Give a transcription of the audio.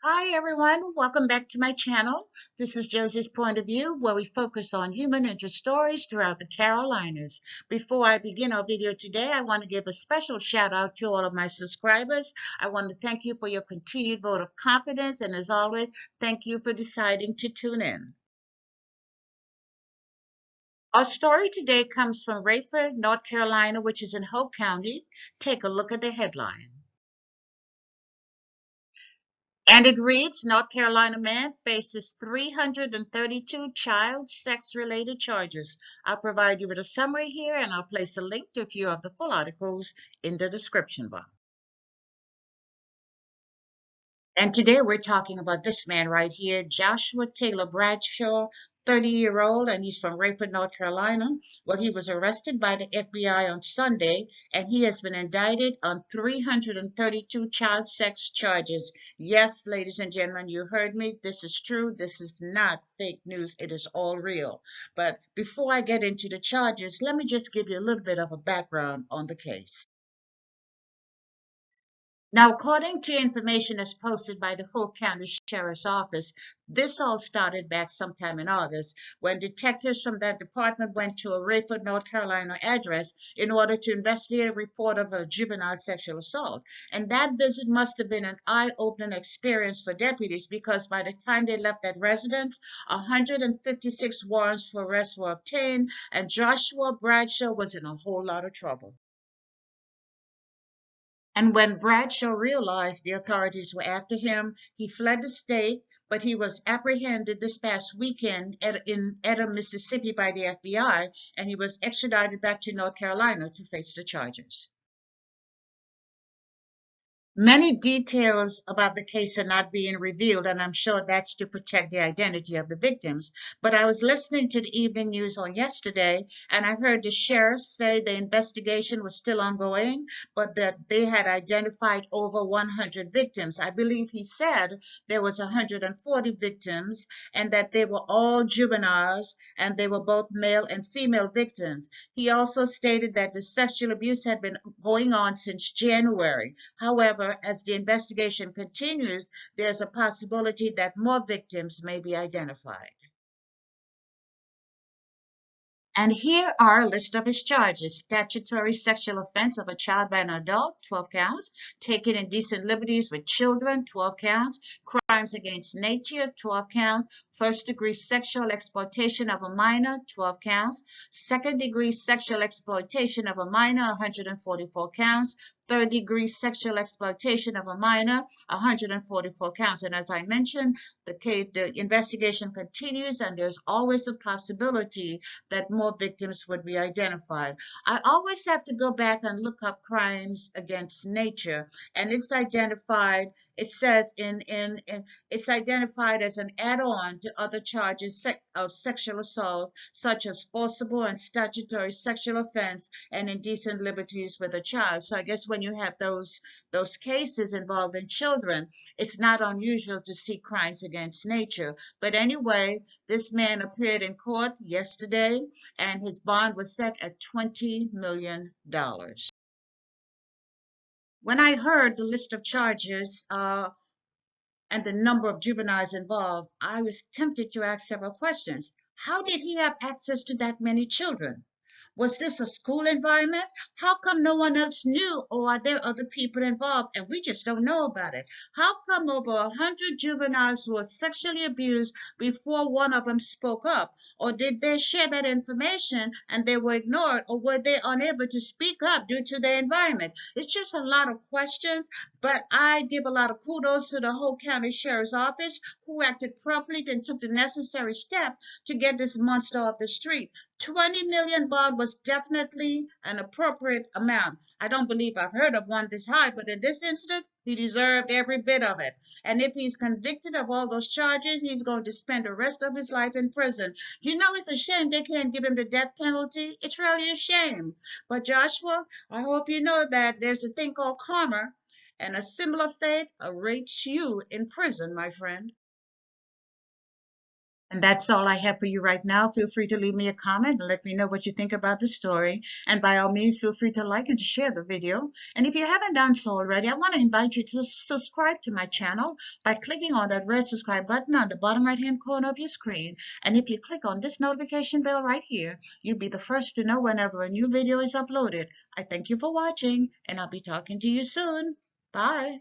Hi everyone, welcome back to my channel. This is Josie's Point of View, where we focus on human interest stories throughout the Carolinas. Before I begin our video today, I want to give a special shout out to all of my subscribers. I want to thank you for your continued vote of confidence, and as always, thank you for deciding to tune in. Our story today comes from Raeford, North Carolina, which is in Hope County. Take a look at the headline. And it reads, North Carolina man faces 332 child sex-related charges. I'll provide you with a summary here, and I'll place a link to a few of the full articles in the description box. And today we're talking about this man right here, Joshua Taylor Bradshaw, 30-year-old, and he's from Raeford, North Carolina. Well, he was arrested by the FBI on Sunday, and he has been indicted on 332 child sex charges. Yes, ladies and gentlemen, you heard me. This is true. This is not fake news. It is all real. But before I get into the charges, let me just give you a little bit of a background on the case. Now, according to information that's posted by the Hope County Sheriff's Office, this all started back sometime in August when detectives from that department went to a Raeford, North Carolina address in order to investigate a report of a juvenile sexual assault. And that visit must have been an eye-opening experience for deputies because by the time they left that residence, 156 warrants for arrest were obtained, and Joshua Bradshaw was in a whole lot of trouble. And when Bradshaw realized the authorities were after him, he fled the state, but he was apprehended this past weekend in Etta, Mississippi by the FBI, and he was extradited back to North Carolina to face the charges. Many details about the case are not being revealed, and I'm sure that's to protect the identity of the victims. But I was listening to the evening news on yesterday, and I heard the sheriff say the investigation was still ongoing, but that they had identified over 100 victims. I believe he said there was 140 victims, and that they were all juveniles, and they were both male and female victims. He also stated that the sexual abuse had been going on since January. However, as the investigation continues, there's a possibility that more victims may be identified. And here are a list of his charges. Statutory sexual offense of a child by an adult, 12 counts. Taking indecent liberties with children, 12 counts. Crimes against nature, 12 counts. First-degree sexual exploitation of a minor, 12 counts. Second-degree sexual exploitation of a minor, 144 counts. Third-degree sexual exploitation of a minor, 144 counts. And as I mentioned, the investigation continues, and there's always a possibility that more victims would be identified. I always have to go back and look up crimes against nature, and it's identified. It says it's identified as an add-on to other charges of sexual assault, such as forcible and statutory sexual offense and indecent liberties with a child. So I guess when you have those cases involving children, it's not unusual to see crimes against nature. But anyway, this man appeared in court yesterday, and his bond was set at $20 million. When I heard the list of charges and the number of juveniles involved, I was tempted to ask several questions. How did he have access to that many children? Was this a school environment? How come no one else knew, or are there other people involved and we just don't know about it? How come over 100 juveniles were sexually abused before one of them spoke up? Or did they share that information and they were ignored, or were they unable to speak up due to their environment? It's just a lot of questions, but I give a lot of kudos to the Hope County Sheriff's Office, who acted promptly and took the necessary step to get this monster off the street. 20 million bond was definitely an appropriate amount. I don't believe I've heard of one this high, but in this incident, he deserved every bit of it. And if he's convicted of all those charges, he's going to spend the rest of his life in prison. You know, it's a shame they can't give him the death penalty. It's really a shame. But Joshua, I hope you know that there's a thing called karma, and a similar fate awaits you in prison, my friend. And that's all I have for you right now. Feel free to leave me a comment and let me know what you think about the story. And by all means, feel free to like and to share the video. And if you haven't done so already, I want to invite you to subscribe to my channel by clicking on that red subscribe button on the bottom right hand corner of your screen. And if you click on this notification bell right here, you'll be the first to know whenever a new video is uploaded. I thank you for watching, and I'll be talking to you soon. Bye.